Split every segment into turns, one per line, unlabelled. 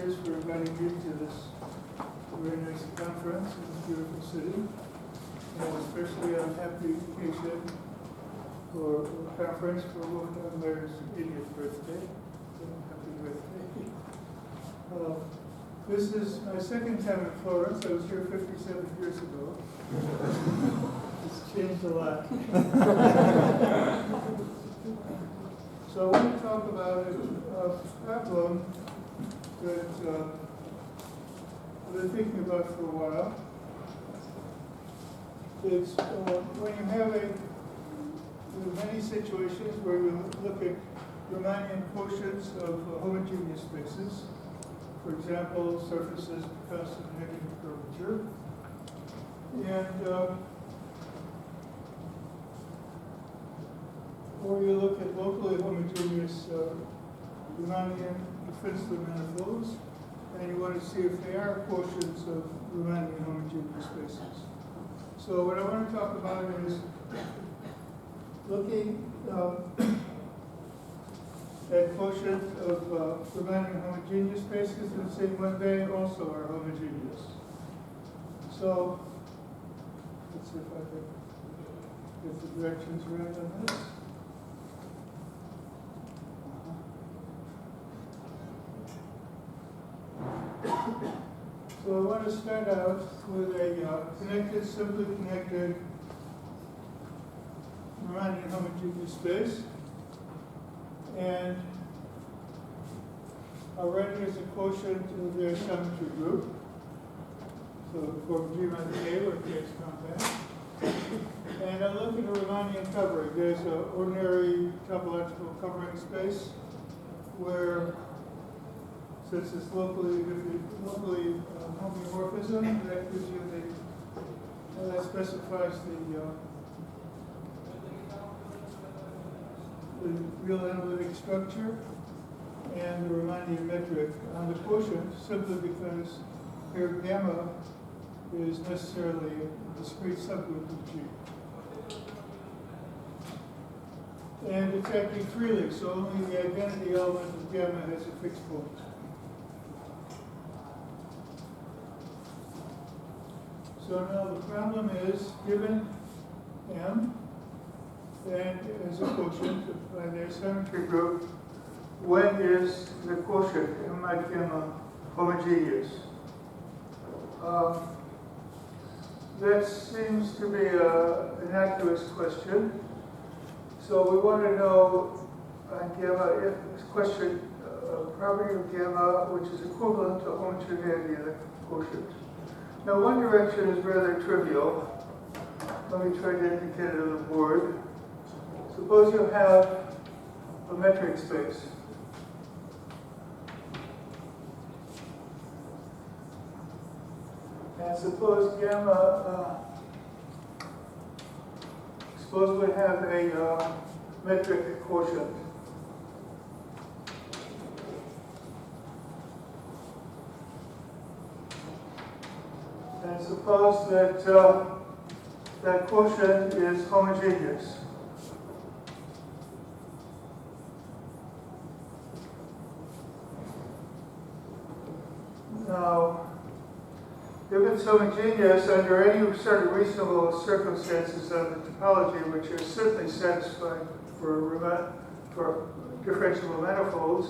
Cheers for inviting me to this very nice conference in this beautiful city. And especially on happy occasion for a conference for Wolfgang Mayer's 80th birthday. So happy birthday. This is my second time in Florence. I was here 57 years ago. It's changed a lot. So I want to talk about a problem that I've been thinking about for a while. It's when you have many situations where you look at Riemannian quotients of homogeneous spaces. For example, surfaces of constant negative curvature. And or you look at locally homogeneous Riemannian differential manifolds, and you want to see if they are quotients of Riemannian homogeneous spaces. So what I want to talk about is looking at quotient of Riemannian homogeneous spaces and seeing when they also are homogeneous. So let's see if I can get the directions right on this. So I want to start out with a connected, simply connected Riemannian homogeneous space. And I'll write it as a quotient of their symmetry group. So for G minus K, where K is compact. And I look at a Riemannian covering. There's an ordinary topological covering space where, since it's locally homeomorphism, that gives you that specifies the real analytic structure and the Riemannian metric on the quotient, simply because here gamma is necessarily a discrete subgroup of G. And it's acting freely, so only the identity element of gamma has a fixed point. So now the problem is, given M, and as a quotient by their symmetry group, when is the quotient M mod gamma homogeneous? That seems to be an innocuous question. So we want to know on gamma if this question property of gamma, which is equivalent to homogeneity of the quotient. Now, one direction is rather trivial. Let me try to indicate it on the board. Suppose you have a metric space. And suppose gamma, suppose we have a metric quotient. And suppose that that quotient is homogeneous. Now, if it's homogeneous under any sort of reasonable circumstances of the topology, which are simply satisfied for differential manifolds,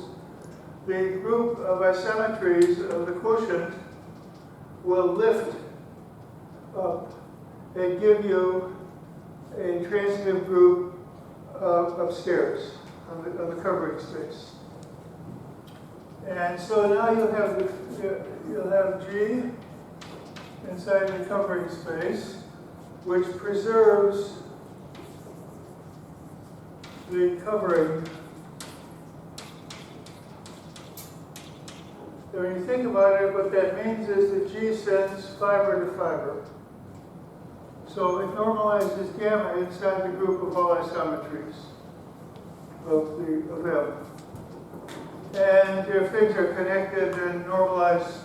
the group of isometries of the quotient will lift up and give you a transitive group upstairs on the covering space. And so now you'll have G inside the covering space, which preserves the covering. When you think about it, what that means is that G sends fiber to fiber. So it normalizes gamma inside the group of all isometries of M. And if things are connected, then normalized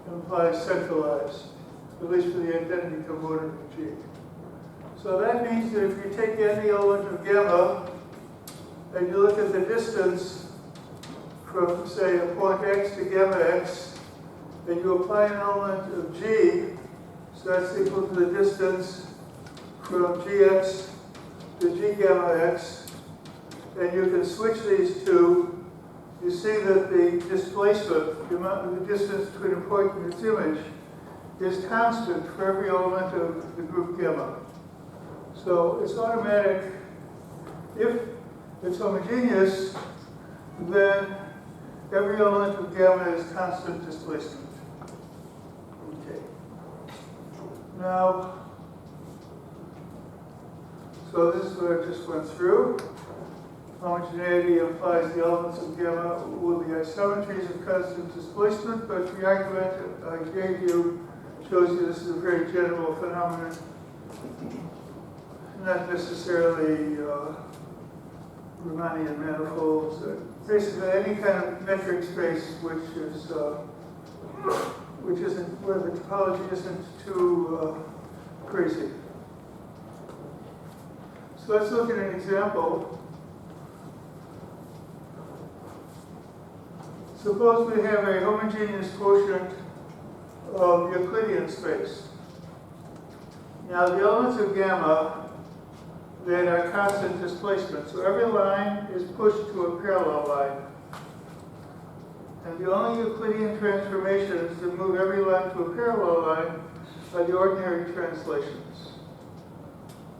implies centralized, at least for the identity component of G. So that means that if you take any element of gamma and you look at the distance from, say, a point x to gamma x, and you apply an element of g, so that's equal to the distance from gx to g gamma x, and you can switch these two, you see that the displacement, the amount of the distance between a point and its image, is constant for every element of the group gamma. So it's automatic. If it's homogeneous, then every element of gamma is constant displacement. Okay. Now, so this is what I just went through. Homogeneity implies the elements of gamma will be isometries of constant displacement, but the argument I gave you shows you this is a very general phenomenon, not necessarily Riemannian manifolds. Basically, any kind of metric space which isn't where the topology isn't too crazy. So let's look at an example. Suppose we have a homogeneous quotient of Euclidean space. Now the elements of gamma then are constant displacement. So every line is pushed to a parallel line. And the only Euclidean transformations that move every line to a parallel line are the ordinary translations.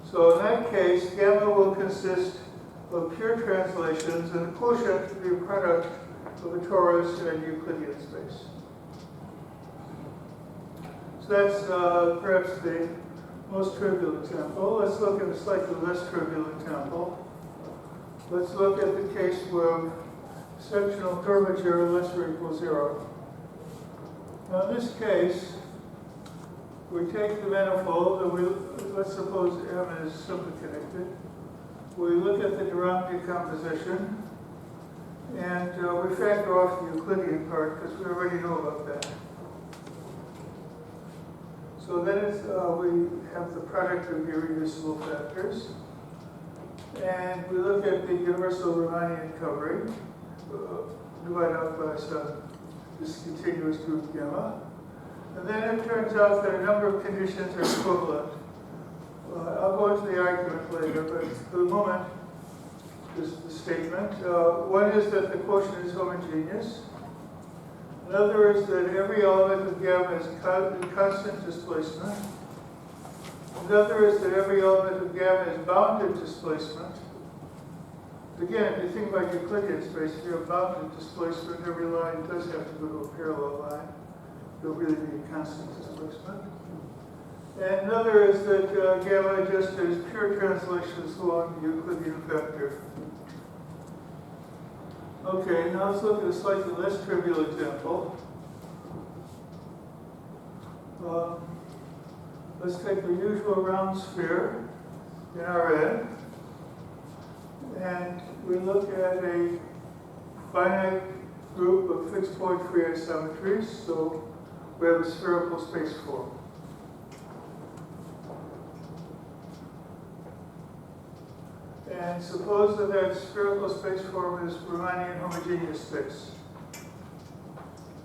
So in that case, gamma will consist of pure translations, and the quotient will be a product of a torus and Euclidean space. So that's perhaps the most trivial example. Let's look at a slightly less trivial example. Let's look at the case where sectional curvature less or equals 0. Now in this case, we take the manifold and let's suppose M is simply connected. We look at the de Rham decomposition and we factor off the Euclidean part because we already know about that. So then we have the product of irreducible factors. And we look at the universal Riemannian covering, divide out by some discontinuous group gamma. And then it turns out that a number of conditions are equivalent. I'll go into the argument later, but for the moment, this is the statement. One is that the quotient is homogeneous. Another is that every element of gamma is constant displacement. Another is that every element of gamma is bounded displacement. Again, if you think about Euclidean space, if you have bounded displacement, every line does have to go to a parallel line. There'll really be a constant displacement. And another is that gamma just is pure translations along the Euclidean vector. Okay, now let's look at a slightly less trivial example. Let's take the usual round sphere in Rn, and we look at a finite group of fixed point free isometries, so we have a spherical space form. And suppose that that spherical space form is Riemannian homogeneous space.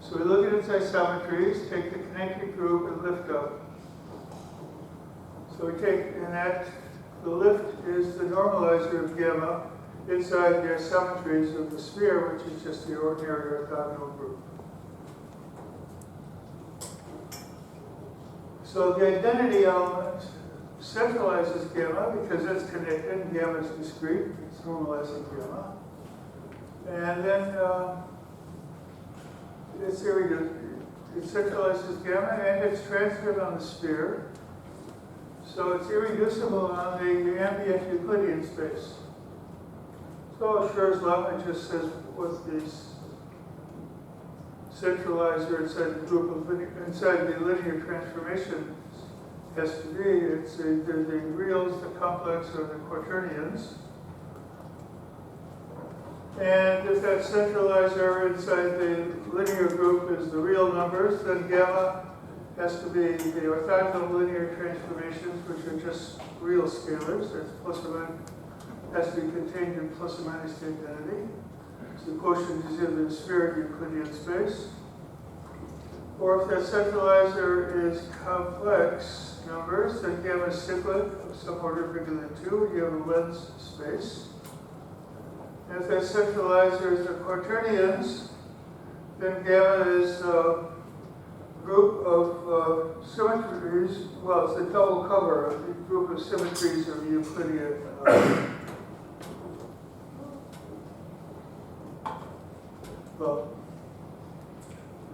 So we look at its isometries, take the connected group, and lift up. So we take, in that, the lift is the normalizer of gamma inside the isometries of the sphere, which is just the ordinary orthogonal group. So the identity element centralizes gamma because it's connected and gamma is discrete. It's normalizing gamma. And then it centralizes gamma and it's transferred on the sphere. So it's irreducible on the ambient Euclidean space. So Schur's law just says what this centralizer inside the group of inside the linear transformation has to be. It's the reals, the complex, or the quaternions. And if that centralizer inside the linear group is the real numbers, then gamma has to be the orthogonal linear transformations, which are just real scalars. That's plus or minus, has to be contained in plus or minus the identity. So the quotient is in the sphere Euclidean space. Or if that centralizer is complex numbers, then gamma is cyclic of some order bigger than 2, you have a lens space. And if that centralizer is the quaternions, then gamma is a group of symmetries. Well, it's a double cover of the group of symmetries of Euclidean.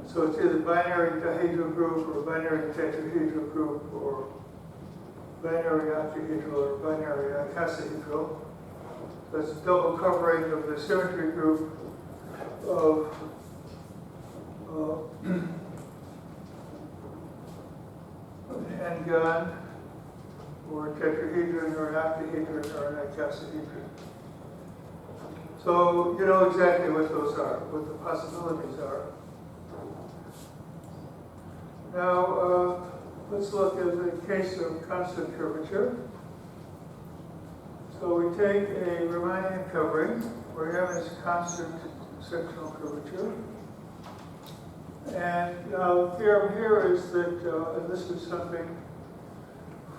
So it's either binary dihedral group or binary tetrahedral group or binary octahedral or binary icosahedral. That's a double covering of the symmetry group of an n-gon or a tetrahedron or an octahedron or an icosahedron. So you know exactly what those are, what the possibilities are. Now, let's look at the case of constant curvature. So we take a Riemannian covering where M is constant sectional curvature. And the theorem here is that, and this is something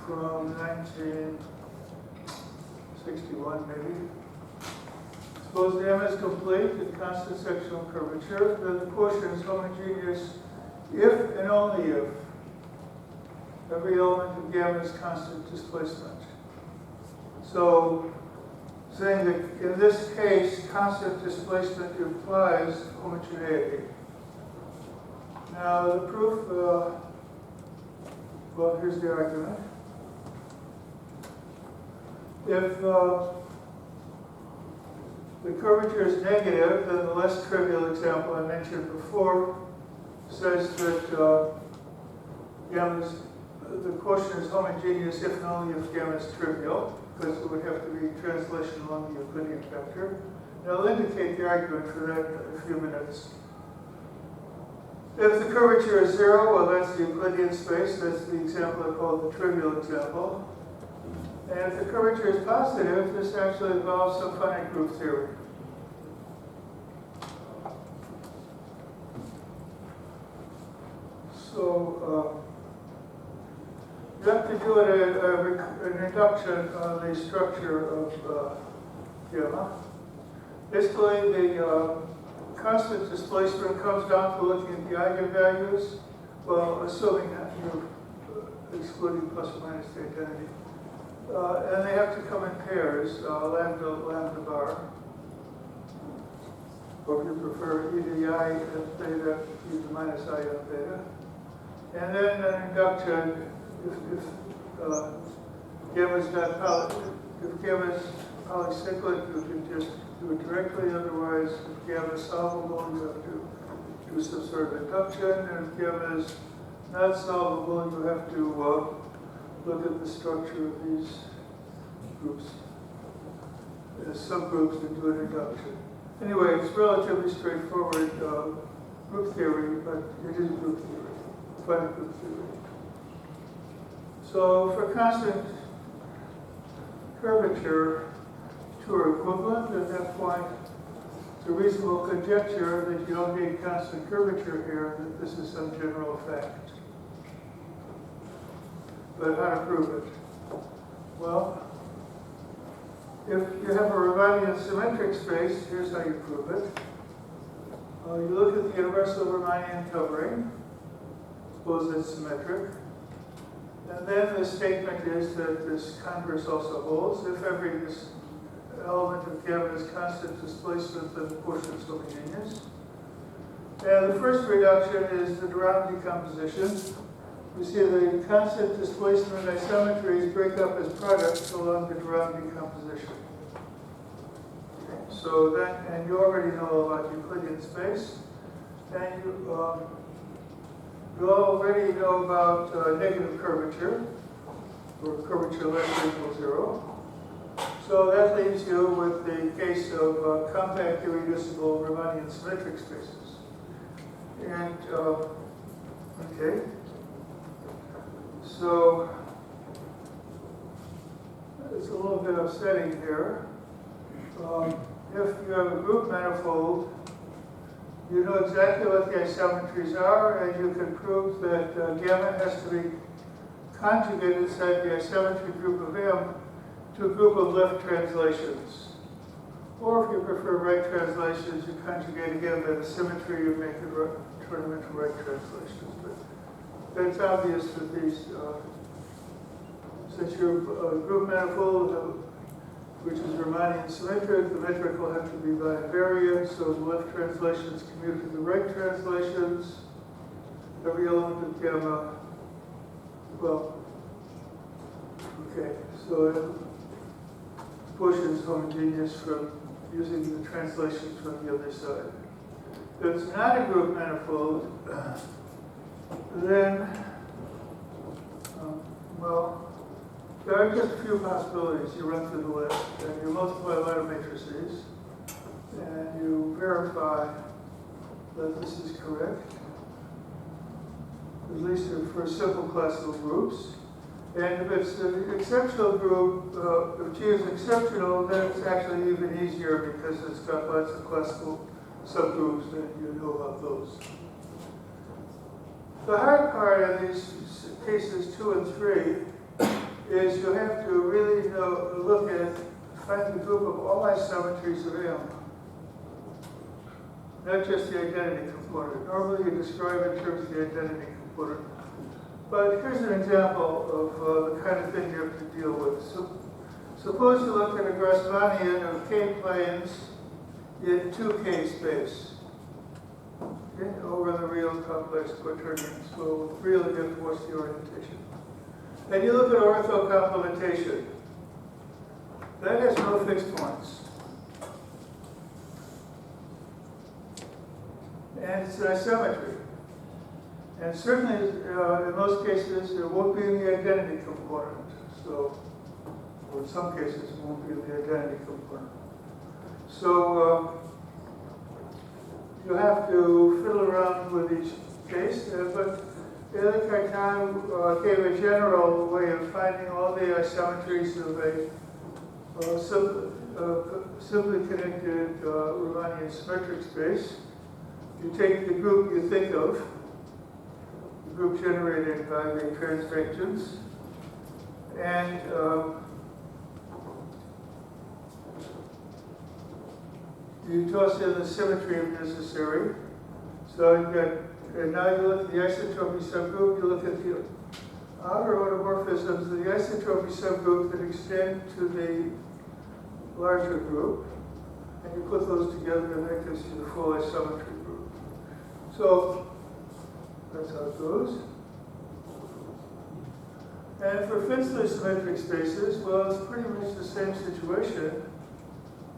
from 1961 maybe. Suppose M is complete in constant sectional curvature, then the quotient is homogeneous if and only if every element of gamma is constant displacement. So, saying that in this case, constant displacement implies homogeneity. Now, the proof, well, here's the argument. If the curvature is negative, then the less trivial example I mentioned before says that the quotient is homogeneous if and only if gamma is trivial, because it would have to be translation along the Euclidean vector. And I'll indicate the argument for that in a few minutes. If the curvature is 0, well, that's the Euclidean space. That's the example I call the trivial example. And if the curvature is positive, this actually involves some finite group theory. So you have to do an induction on the structure of gamma. Basically, the constant displacement comes down to looking at the eigenvalues, well, assuming that you're excluding plus or minus the identity. And they have to come in pairs, lambda bar. Or if you prefer, e to the I of theta, e to the minus I of theta. And then an induction, if gamma is not if gamma is polycyclic, you can just do it directly. Otherwise, if gamma is solvable, you have to do some sort of induction. And if gamma is not solvable, you have to look at the structure of these groups as subgroups and do an induction. Anyway, it's relatively straightforward group theory, but it is group theory, finite group theory. So for constant curvature, two are equivalent. At that point, it's a reasonable conjecture that you don't need constant curvature here, that this is some general fact. But how to prove it? Well, if you have a Riemannian symmetric space, here's how you prove it. You look at the universal Riemannian covering. Suppose it's symmetric. And then the statement is that this converse also holds. If every element of gamma is constant displacement, then the quotient is homogeneous. And the first reduction is the de Rham decomposition. We see the constant displacement isometries break up as products along the de Rham decomposition. Okay. So then, and you already know about Euclidean space, and you already know about negative curvature, or curvature less than equal 0. So that leaves you with the case of compact irreducible Riemannian symmetric spaces. And, okay. So it's a little bit upsetting here. if you have a group manifold, you know exactly what the isometries are, and you can prove that gamma has to be conjugate inside the isometry group of M to a group of left translations. Or if you prefer right translations, you conjugate again by the symmetry, you make it turn them into right translations. But it's obvious that these, since your group manifold, which is Riemannian symmetric, the metric will have to be bivariant, so the left translations commute to the right translations. Every element of gamma, well, okay, so Quotient is homogeneous from using the translations from the other side. If it's not a group manifold, then, well, there are just a few possibilities. You run through the list, and you multiply a lot of matrices, and you verify that this is correct, at least for simple classical groups. And if it's an exceptional group, if G is exceptional, then it's actually even easier because it's got lots of classical subgroups, and you know about those. The hard part of these cases 2 and 3 is you have to really find the group of all isometries of M, not just the identity component. Normally you describe in terms of the identity component. But here's an example of the kind of thing you have to deal with. So, suppose you look at a Riemannian of k-planes in 2k space. Okay, over the real complex quaternions. So real again, what's the orientation? And you look at orthocomplementation. That has no fixed points. And it's an isometry. And certainly, in most cases, it won't be in the identity component. So, or in some cases, it won't be in the identity component. So, you have to fiddle around with each case, but the other Kaitan gave a general way of finding all the isometries of a simply connected Riemannian symmetric space. You take the group you think of, the group generated by the transvections, and you toss in the symmetry if necessary. So you've got, and now you look at the isotropy subgroup, you look at the outer automorphisms of the isotropy subgroup that extend to the larger group, and you put those together, and that gives you the full isometry group. So that's how it goes. And for Finsler symmetric spaces, well, it's pretty much the same situation.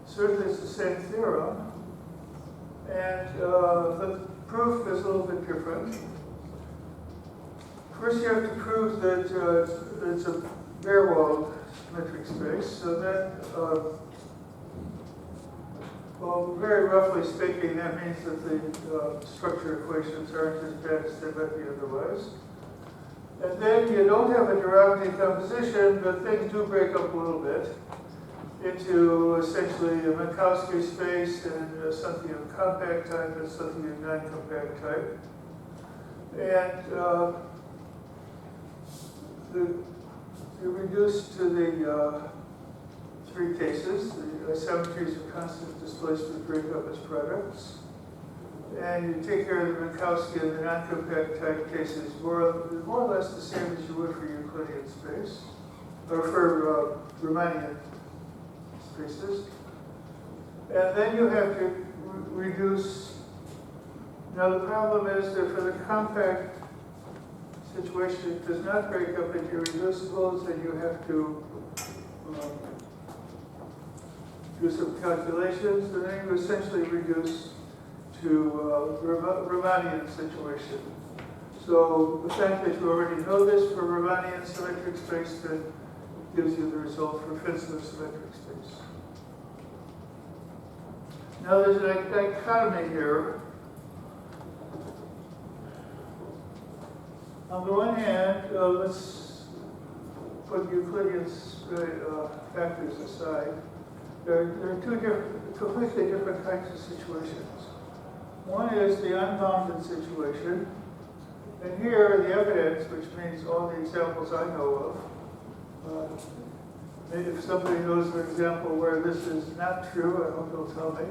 Certainly it's the same theorem. And the proof is a little bit different. First you have to prove that it's a bare-walled symmetric space. So that, well, very roughly speaking, that means that the structure equations aren't as bad as they might be otherwise. And then you don't have a Dirac decomposition, but things do break up a little bit into essentially a Minkowski space and something of compact type and something of non-compact type. And you reduce to the 3 cases. The isometries of constant displacement break up as products. And you take care of the Minkowski and the non-compact type cases more or less the same as you would for Euclidean space, or for Riemannian spaces. And then you have to reduce. Now the problem is that for the compact situation, it does not break up into reducibles, and you have to do some calculations, and then you essentially reduce to Riemannian situation. So the fact that you already know this for Riemannian symmetric space then gives you the result for Finsler symmetric space. Now there's a dichotomy here. On the one hand, let's put Euclidean factors aside. There are two completely different kinds of situations. One is the unbounded situation. And here, the evidence, which means all the examples I know of, maybe if somebody knows an example where this is not true, I hope they'll tell me.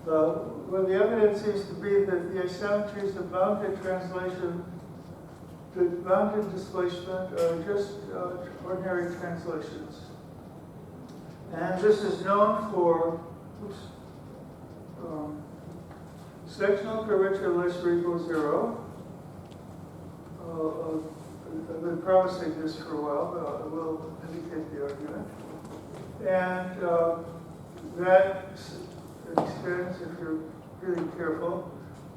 Well, the evidence seems to be that the asymmetries of bounded translation, the bounded displacement, are just ordinary translations. And this is known for sectional curvature less or equals 0. I've been promising this for a while, but I will indicate the argument. And that extends, if you're really careful,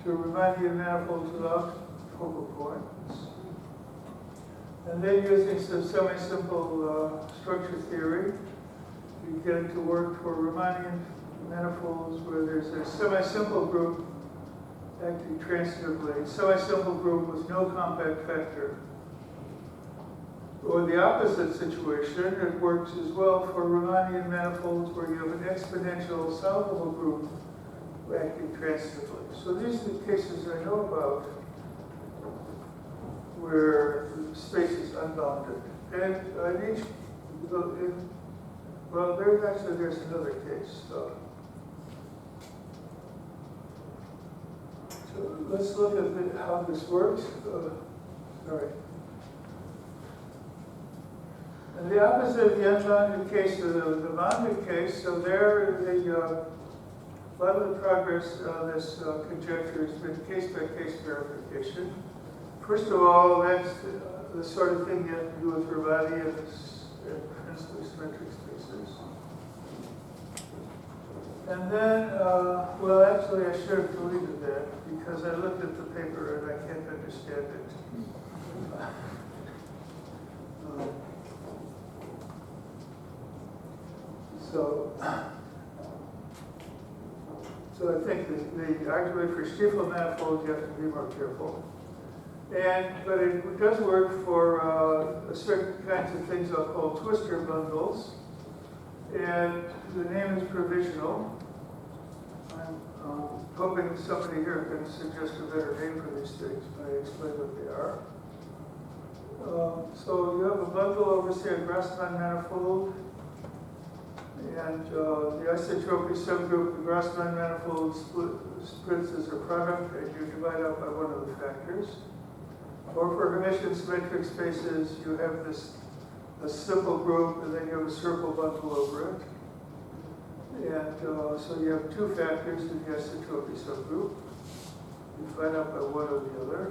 to Riemannian manifolds without focal points. And then using some semi-simple structure theory, you get it to work for Riemannian manifolds where there's a semi-simple group acting transitively, semi-simple group with no compact factor. Or the opposite situation, it works as well for Riemannian manifolds where you have an exponential solvable group acting transitively. So these are the cases I know about where space is unbounded. And each, well, there's another case. So let's look at how this works. Sorry. And the opposite of the unbounded case is the bounded case. So there, a lot of the progress on this conjecture has been case-by-case verification. First of all, that's the sort of thing you have to do with Riemannian and principally symmetric spaces. And then, well, actually, I should have deleted that because I looked at the paper and I can't understand it. So I think the argument for Stiefel manifolds, you have to be more careful. But it does work for certain kinds of things I'll call twistor bundles. And the name is provisional. I'm hoping somebody here can suggest a better name for these things when I explain what they are. So you have a bundle over, say, a Grassmann manifold. And the isotropy subgroup, the Grassmann manifold splits as a product, and you divide out by one of the factors. Or for Hermitian symmetric spaces, you have a simple group, and then you have a circle bundle over it. And so you have two factors in the isotropy subgroup. You divide out by one or the other.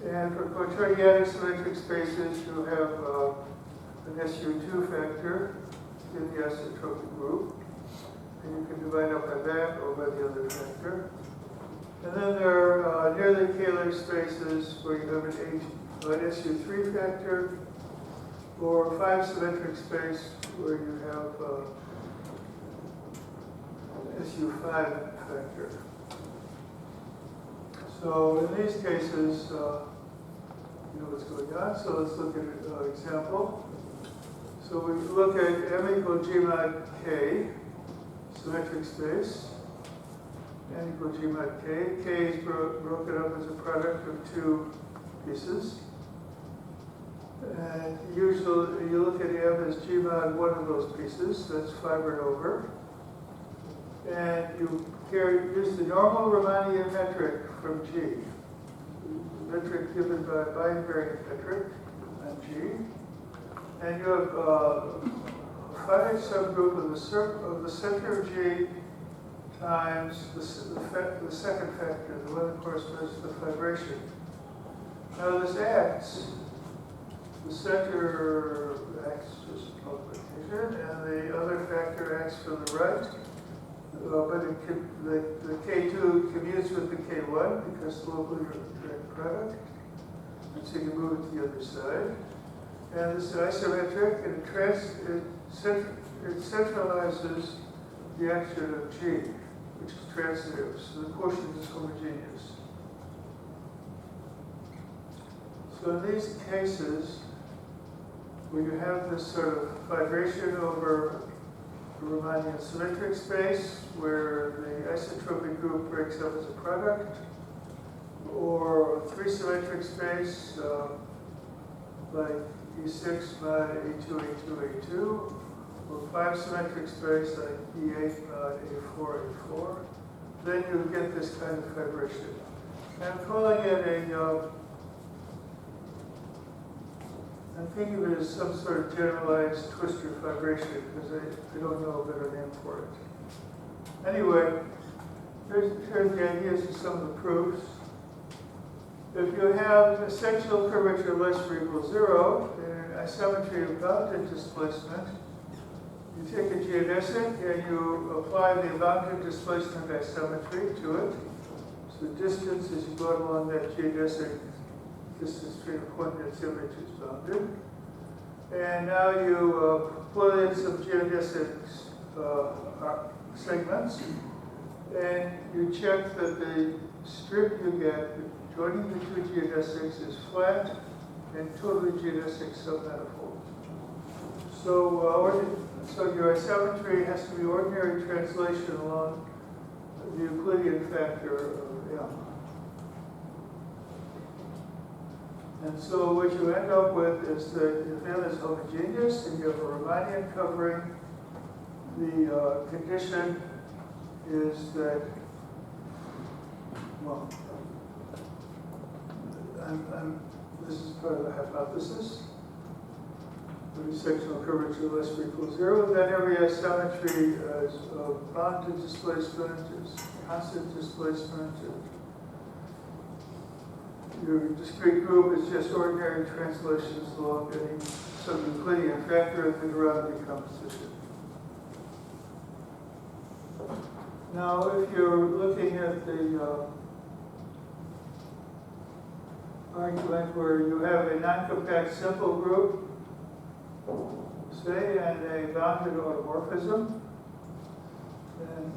And for quaternionic symmetric spaces, you have an SU2 factor in the isotropy group. And you can divide up by that or by the other factor. And then there are nearly Kähler spaces where you have an SU3 factor, or 5 symmetric space where you have an SU5 factor. So in these cases, you know what's going on. So let's look at an example. So we look at M equal G mod K, symmetric space. N equal G mod K. K is broken up as a product of two pieces. And usually you look at M as G mod one of those pieces, that's fibered over. And you use the normal Riemannian metric from G. The metric given by bi-invariant metric on G. And you have a finite subgroup of the center of G times the second factor, the one that corresponds to the fibration. Now this acts, the center acts as multiplication, and the other factor acts from the right. But the K2 commutes with the K1 because the local direct product. And so you move it to the other side. And this is isometric, and it centralizes the action of G, which is transitive. So the quotient is homogeneous. So in these cases, when you have this sort of vibration over a Riemannian symmetric space where the isotropic group breaks up as a product, or a three-symmetric space like E6 mod A2, A2, A2, or five-symmetric space like E8 mod A4, A4. Then you get this kind of fibration. And I'm calling it a, I'm thinking of it as some sort of generalized twistor fibration because I don't know a better name for it. Anyway, here's the ideas of some of the proofs. If you have a sectional curvature less or equals 0 in an isometry of bounded displacement, you take a geodesic and you apply the bounded displacement isometry to it. So the distance as you go along that geodesic distance between a point and its image is bounded. And now you put in some geodesic segments, and you check that the strip you get joining the two geodesics is flat and totally geodesic submanifold. So your isometry has to be ordinary translation along the Euclidean factor of M. And so what you end up with is that if M is homogeneous and you have a Riemannian covering, the condition is that, well, this is part of the hypothesis. The sectional curvature less or equals 0. Then every isometry is bounded displacement, is constant displacement. Your discrete group is just ordinary translations along some Euclidean factor of the gravity composition. Now, if you're looking at the argument where you have a non-compact simple group, say, and a bounded automorphism, then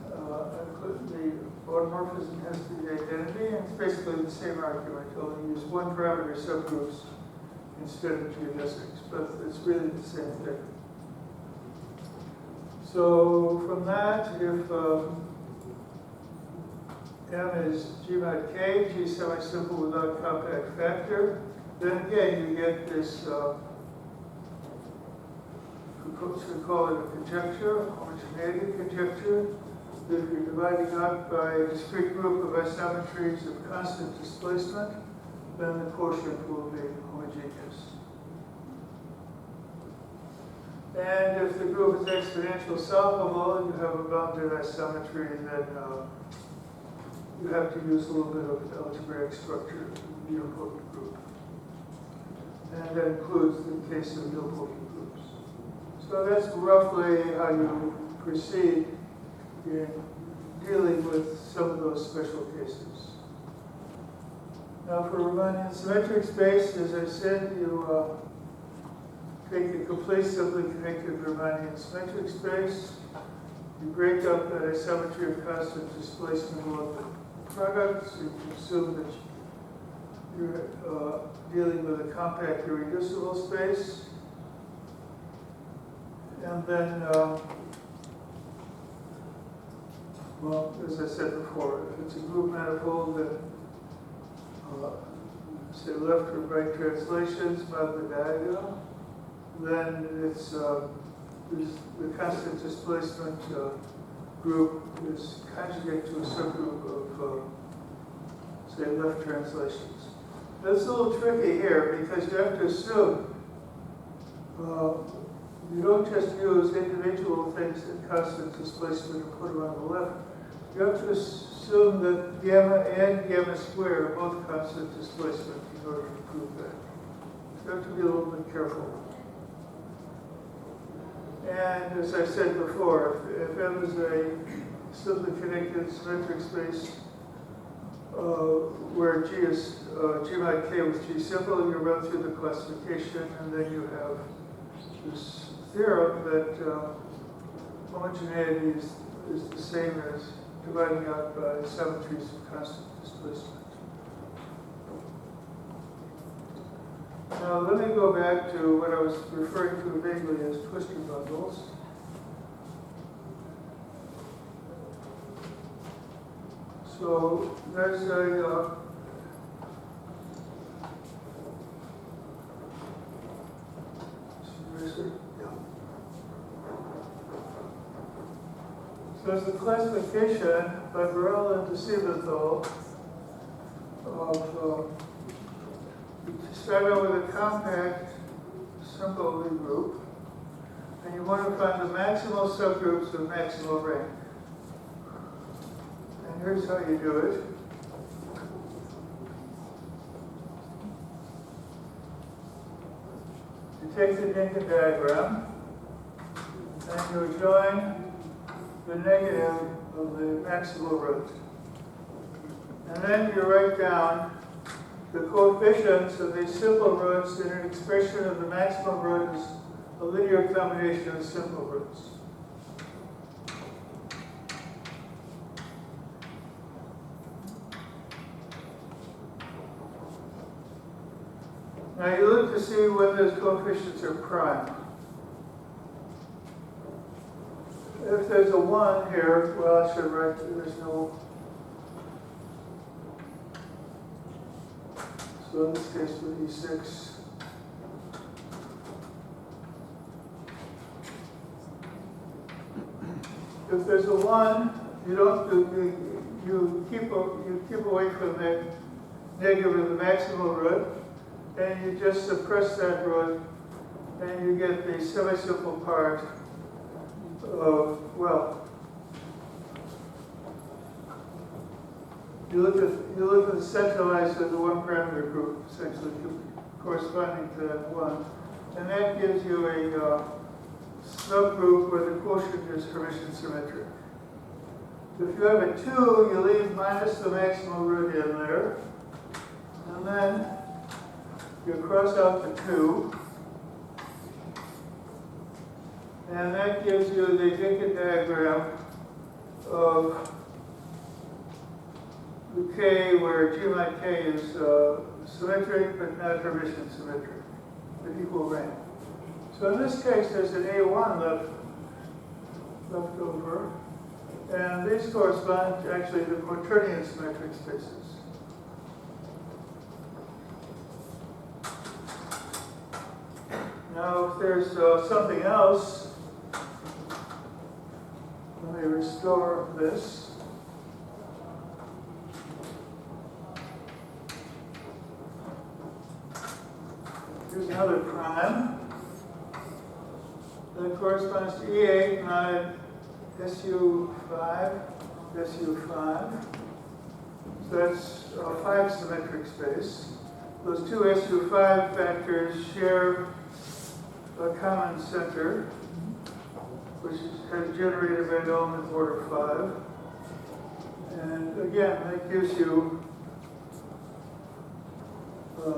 the automorphism has to be identity, and it's basically the same argument, only use one parameter subgroups instead of geodesics, but it's really the same thing. So from that, if M is G mod K, G semi-simple without compact factor, then again you get this, we call it a conjecture, homogeneity conjecture, that if you're dividing out by a discrete group of isometries of constant displacement, then the quotient will be homogeneous. And if the group is exponential solvable, you have a bounded isometry, then you have to use a little bit of algebraic structure of the nilpotent group. And that includes the case of nilpotent groups. So that's roughly how you proceed in dealing with some of those special cases. Now for Riemannian symmetric space, as I said, you take a complete simply connected Riemannian symmetric space. You break up that isometry of constant displacement along the products. You assume that you're dealing with a compact irreducible space. And then, well, as I said before, if it's a group manifold, then say left or right translations by the diagonal, then it's the constant displacement group is conjugate to a subgroup of, say, left translations. That's a little tricky here because you have to assume you don't just use individual things in constant displacement and put them on the left. You have to assume that gamma and gamma squared are both constant displacement in order to prove that. So you have to be a little bit careful. And as I said before, if M is a simply connected symmetric space where G is G mod K with G simple, you run through the classification, and then you have this theorem that homogeneity is the same as dividing out by symmetries of constant displacement. Now let me go back to what I was referring to vaguely as twistor bundles. So there's a so it's a classification by Burrell and de Siebenthal of you start out with a compact simple Lie group, and you want to find the maximal subgroups of maximal rank. And here's how you do it. You take the Dinkin diagram, and you join the negative of the maximal root. And then you write down the coefficients of these simple roots in an expression of the maximum root as a linear combination of simple roots. Now you look to see when those coefficients are prime. If there's a 1 here, well, I should write there's no. So in this case, with E6. If there's a 1, you don't do you keep away from the negative of the maximal root, and you just suppress that root, and you get the semi-simple part of, well, you look at the centralized of the one parameter group, essentially corresponding to that 1, and that gives you a subgroup where the quotient is Hermitian symmetric. If you have a 2, you leave minus the maximal root in there, and then you cross out the 2, and that gives you the Dinkin diagram of the K, where G mod K is symmetric but not Hermitian symmetric, the equal rank. So in this case, there's an A1 left over, and these correspond to actually the quaternion symmetric spaces. Now, if there's something else, let me restore this. Here's another prime that corresponds to E8 mod SU5, SU5. So that's a 5 symmetric space. Those two SU5 factors share a common center, which has generated by an element of order 5. And again, that gives you a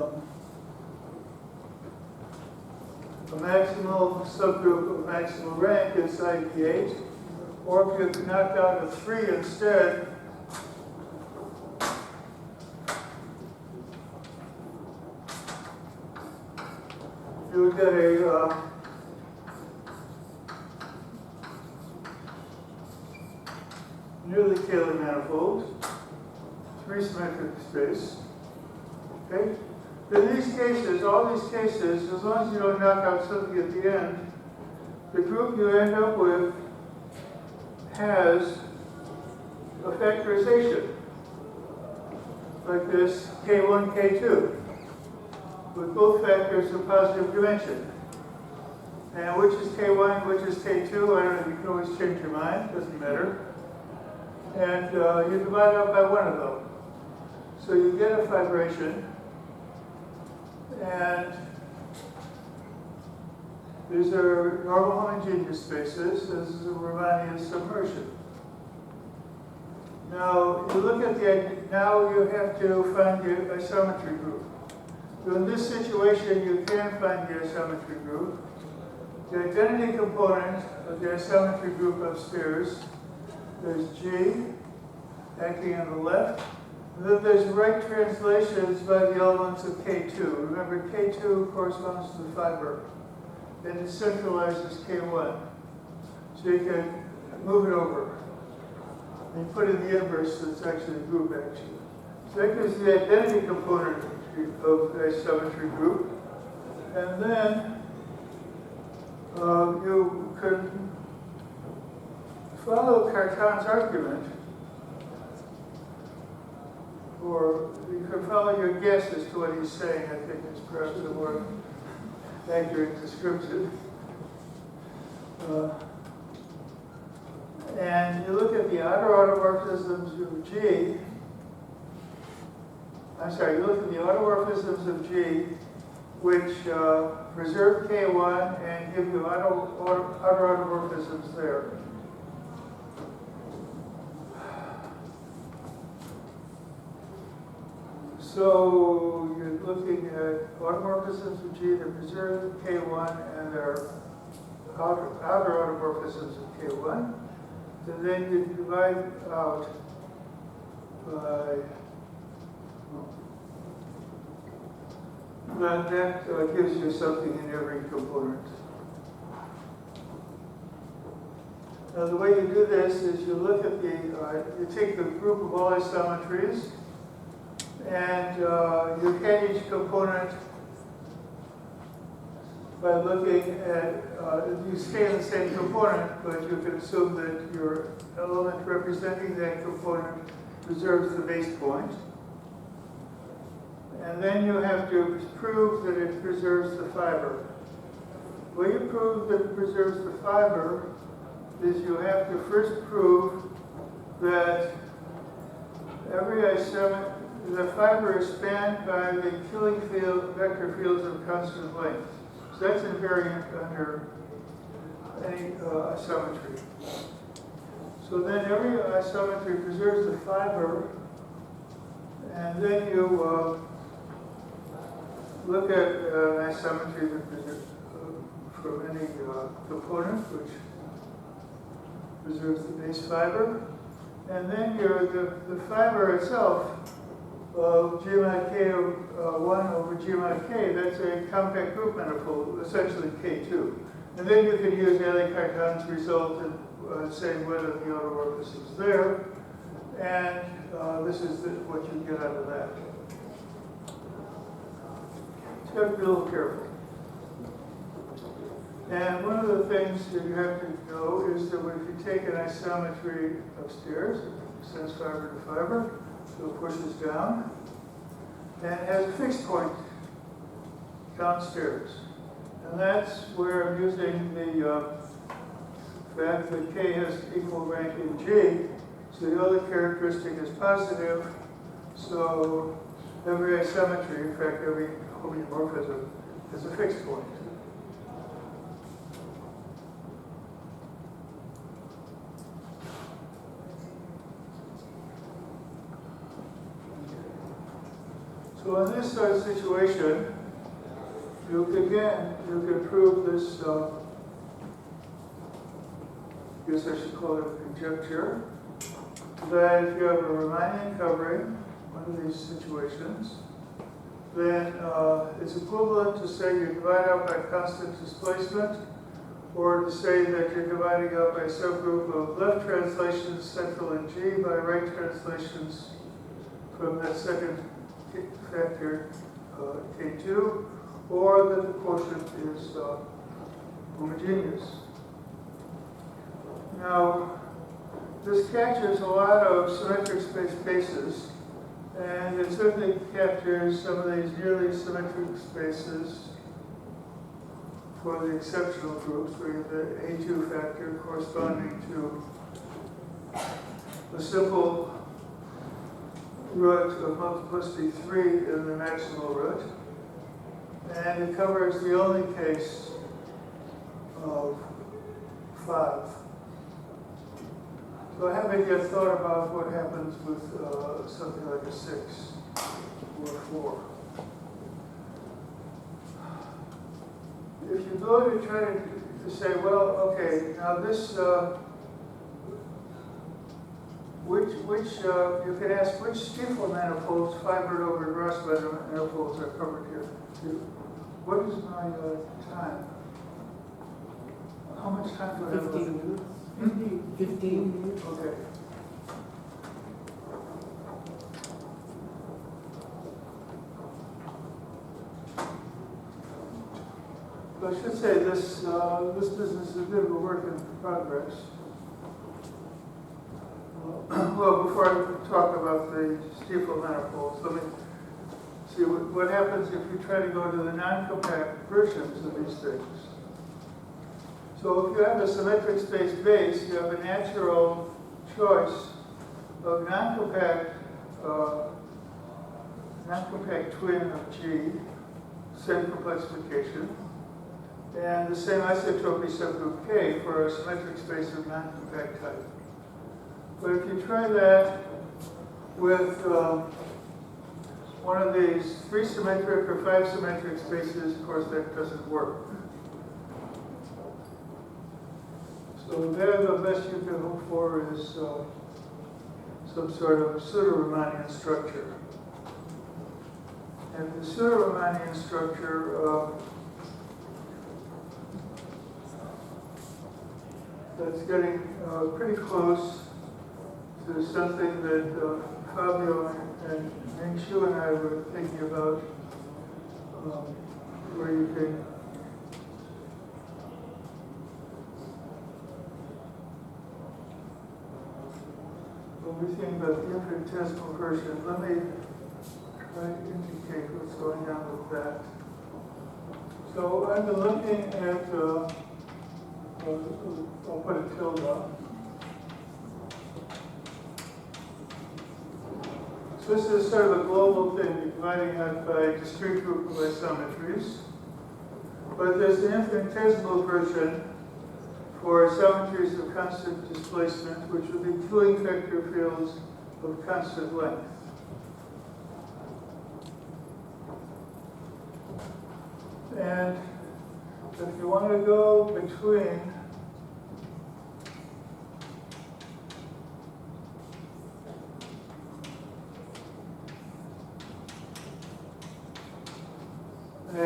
maximal subgroup of maximal rank inside P8. Or if you knock out a 3 instead, you would get a newly Cayley manifold, 3 symmetric space. Okay? In these cases, all these cases, as long as you don't knock out something at the end, the group you end up with has a factorization like this K1, K2, with both factors of positive dimension. And which is K1, which is K2, I don't know, you can always change your mind, doesn't matter. And you divide out by one of them. So you get a fibration, and these are normal homogeneous spaces. This is a Riemannian submersion. Now you look at now you have to find the isometry group. So in this situation, you can find the isometry group. The identity component of the isometry group upstairs, there's G acting on the left. And then there's right translations by the elements of K2. Remember, K2 corresponds to the fiber, and it centralizes K1. So you can move it over. and you put in the inverse, so it's actually a group action. So that gives the identity component of a symmetry group. And then you can follow Cartan's argument, or you can follow your guess as to what he's saying. I think it's perhaps a more accurate description. And you look at the outer automorphisms of G. You look at the automorphisms of G, which preserve K1 and give you outer automorphisms there. So you're looking at automorphisms of G that preserve K1 and their outer automorphisms of K1. And then you divide out by, that gives you something in every component. Now the way you do this is you look at you take the group of all isometries, and you can each component by looking at, you stay in the same component, but you can assume that your element representing that component preserves the base point. And then you have to prove that it preserves the fiber. The way you prove that it preserves the fiber is you have to first prove that every isometry, the fiber is spanned by the killing field, vector fields of constant length. So that's invariant under any isometry. So then every isometry preserves the fiber, and then you look at an isometry that preserves from any component which preserves the base fiber, and then the fiber itself of G mod K of 1 over G mod K, that's a compact group manifold, essentially K2. And then you can use Cartan's result and say whether the automorphism is there, and this is what you get out of that. So you have to be a little careful. And one of the things that you have to know is that if you take an isometry upstairs, it sends fiber to fiber, so it pushes down, and it has a fixed point downstairs. And that's where I'm using the fact that K has equal rank in G, so the other characteristic is positive, so every isometry, in fact every homeomorphism, has a fixed point. So in this sort of situation, you can prove this, I guess I should call it a conjecture, that if you have a Riemannian covering, one of these situations, then it's equivalent to say you divide out by constant displacement, or to say that you're dividing out by a subgroup of left translations central in G by right translations from that second factor K2, or that the quotient is homogeneous. Now, this captures a lot of symmetric space bases, and it certainly captures some of these nearly symmetric spaces for the exceptional groups, where you have the A2 factor corresponding to a simple root of multiplicity 3 in the maximal root. And it covers the only case of 5. So haven't yet thought about what happens with something like a 6 or a 4. If you go to try to say, well, okay, now this, you can ask which Stiefel manifolds, fibered over Ross manifolds are covered here. What is my time? How much time do I have?
15 minutes. 15 minutes.
Okay. should say this business is a bit of a work in progress. Well, before I talk about the steeple manifolds, let me see what happens if you try to go to the non-compact versions of these things. So if you have a symmetric space base, you have a natural choice of non-compact twin of G, same complexification, and the same isotropy subgroup K for a symmetric space of non-compact type. But if you try that with one of these 3 symmetric or 5 symmetric spaces, of course that doesn't work. So there the best you can hope for is some sort of pseudo-Riemannian structure. And the pseudo-Riemannian structure that's getting pretty close to something that Fabio and Ming Xu and I were thinking about, where you can when we think about the infinitesimal version, let me try to indicate what's going on with that. So I've been looking at, I'll put a tilde on. So this is sort of a global thing, dividing out by discrete group of isometries. But there's an infinitesimal version for isometries of constant displacement, which would be Killing vector fields of constant length. And if you want to go between a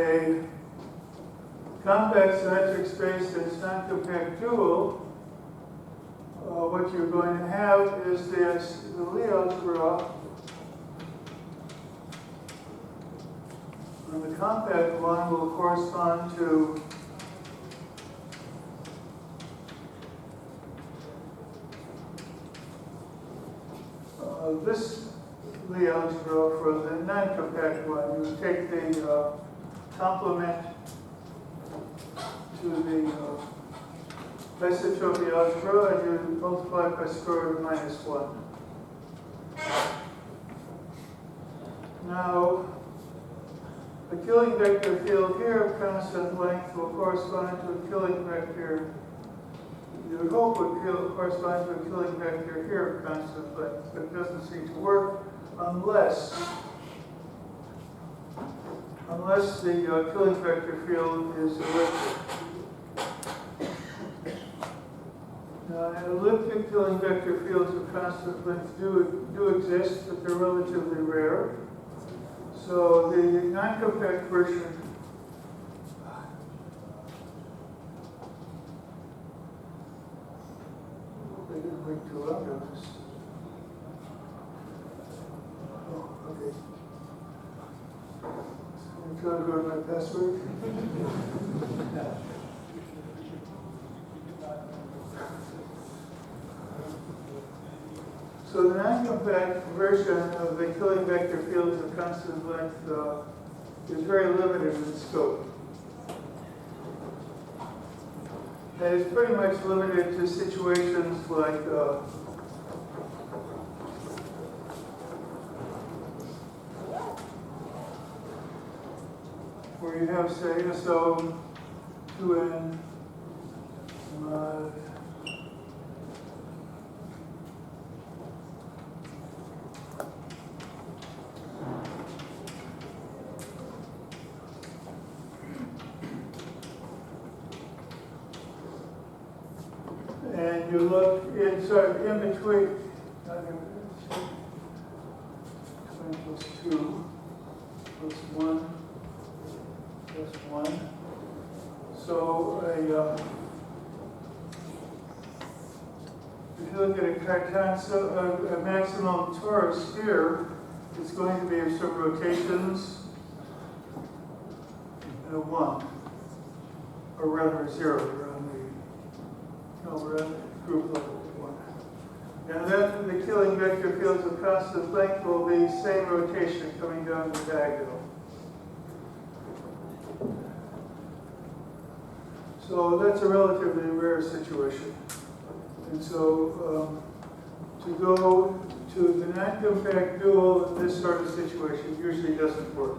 compact symmetric space that's non-compact dual, what you're going to have is the Lie algebra on the compact one will correspond to this Lie algebra for the non-compact one. You take the complement to the isotropy algebra and you multiply it by square root of -1. Now, the Killing vector field here of constant length will correspond to a Killing vector, you would hope would correspond to a Killing vector here of constant length, but it doesn't seem to work unless the Killing vector field is elliptic. Now, elliptic Killing vector fields of constant length do exist, but they're relatively rare. So the non-compact version they didn't wait too long on this. Oh, okay. I'm trying to go to my password. So the non-compact version of the Killing vector fields of constant length is very limited in scope. And it's pretty much limited to situations like where you have, say, SO 2n mod and you look in sort of in between 20 plus 2 plus 1 plus 1. So if you look at a Cartan, a maximum torus here, it's going to be some rotations and a 1. or rather 0, we're on the group level 1. And then the killing vector fields of constant length will be same rotation coming down the diagonal. So that's a relatively rare situation. And so to go to the non-compact dual in this sort of situation usually doesn't work.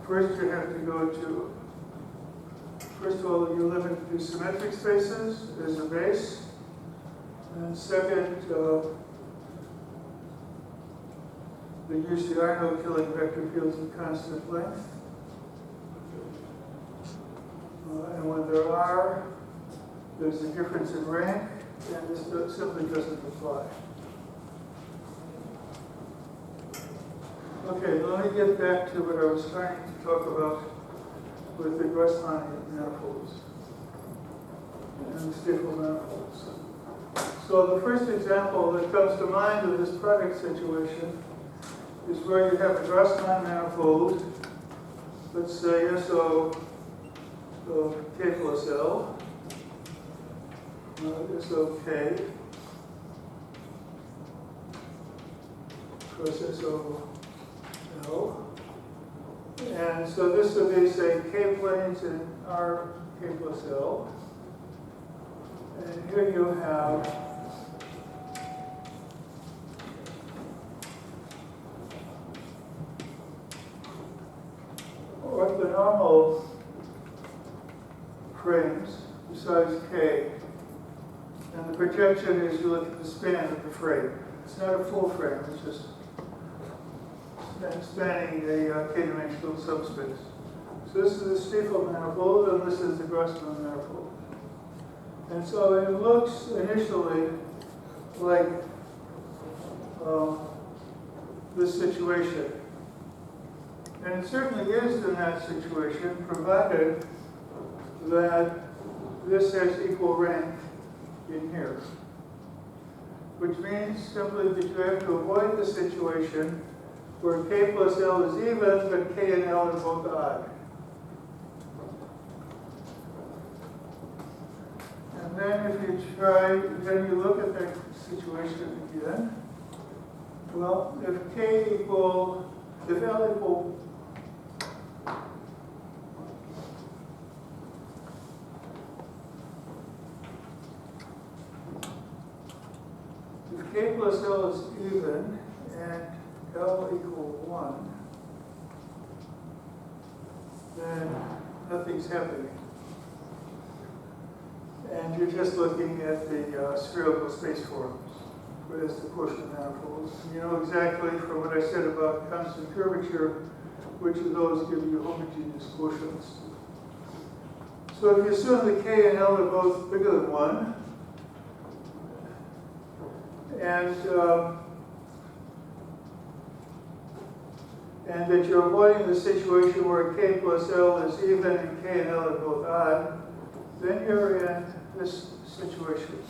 First, you have to go to, first of all, you limit to symmetric spaces as a base. And second, there usually are no killing vector fields of constant length. And when there are, there's a difference in rank, and this simply doesn't apply. Okay, let me get back to what I was trying to talk about with the Riemannian manifolds and the Differential manifolds. So the first example that comes to mind of this product situation is where you have a Riemannian manifold, let's say SO of K plus L, SO K plus SO L. And so this would be, say, K planes in R K plus L. And here you have orthonormal frames besides K. And the projection is you look at the span of the frame. It's not a full frame, it's just spanning a k-dimensional subspace. So this is the Stiefel manifold, and this is the Grossman manifold. And so it looks initially like this situation. And it certainly is in that situation, provided that this has equal rank in here. Which means simply that you have to avoid the situation where K plus L is even, but K and L are both odd. And then if you try, then you look at that situation again. Well, if L equal if K plus L is even and L equal 1, then nothing's happening. And you're just looking at the spherical space forms as the quotient manifolds. You know exactly from what I said about constant curvature, which of those give you homogeneous quotients. So if you assume that K and L are both bigger than 1, and that you're avoiding the situation where K plus L is even and K and L are both odd, then you're in this situation.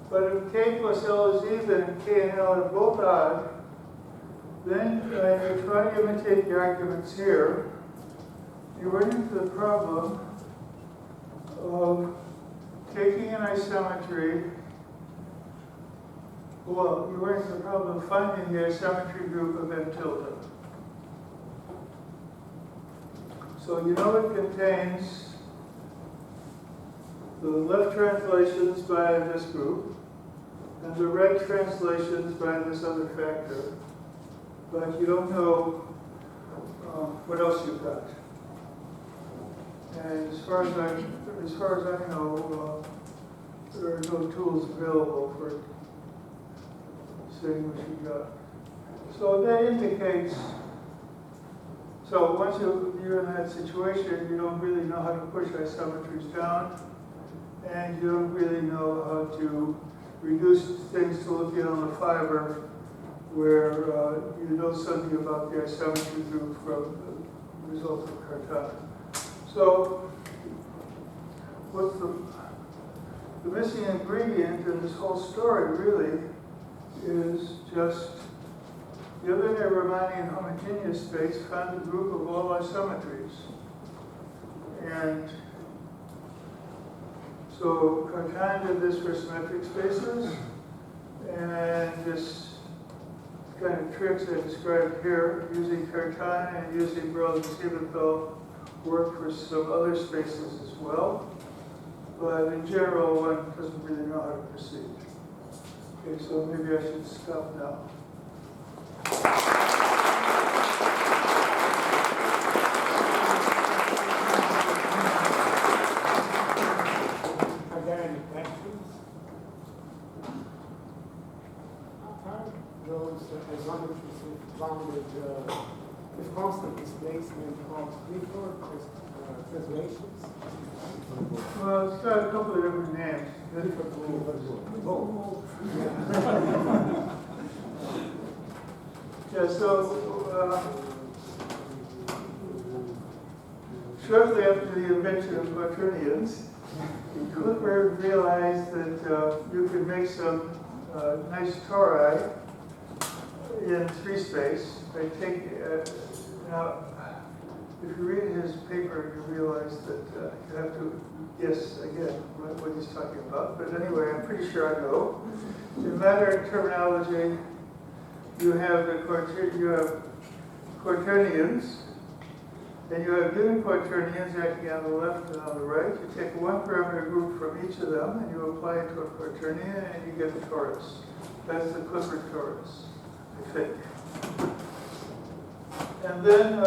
But if K plus L is even and K and L are both odd, then you try to imitate the arguments here. You run into the problem of taking an isometry. Well, you run into the problem of finding the isometry group of M tilde. So you know it contains the left translations by this group and the right translations by this other factor, but you don't know what else you've got. And as far as I know, there are no tools available for saying what you got. So that indicates, so once you're in that situation, you don't really know how to push isometries down, and you don't really know how to reduce things to looking on the fiber where you know something about the isometry group from the result of Cartana. So what's the missing ingredient in this whole story really is just given a Riemannian homogeneous space, find a group of all isometries. And so Quotient did this for symmetric spaces, and this kind of tricks I described here, using Quotient and using Brose and Siebenfeld, work for some other spaces as well. But in general, one doesn't really know how to proceed. Okay, so maybe I should stop now.
Are there any questions? Are those isometries bounded with constant displacement of Clifford translations?
Well, it's got a couple of different names. Yeah, so shortly after the invention of quaternions, Clifford realized that you could make some nice tori in free space by taking. Now, if you read his paper, you realize that you have to guess again what he's talking about. But anyway, I'm pretty sure I know. In matter terminology, you have quaternions, and you have given quaternions acting on the left and on the right. You take one parameter group from each of them, and you apply it to a quaternion, and you get a torus. That's the Clifford torus, I think. And then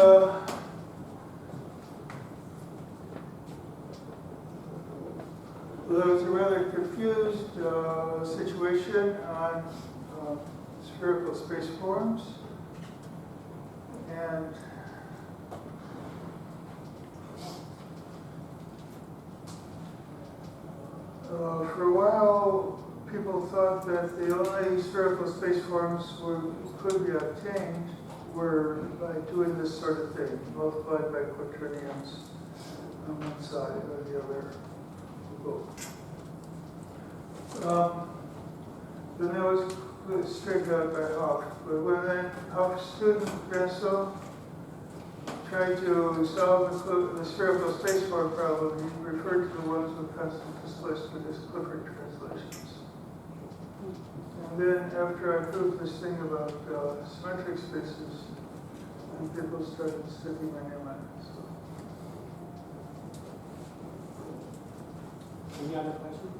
there was a rather confused situation on spherical space forms. And for a while, people thought that the only spherical space forms could be obtained were by doing this sort of thing, multiplied by quaternions on one side or the other. Then that was straightened out by Hopf. But when then Hopf's student, Grasso, tried to solve the spherical space form problem, he referred to the ones with constant displacement as Clifford translations. And then after I proved this thing about symmetric spaces, and people started sticking my name on it. So.
Any other questions?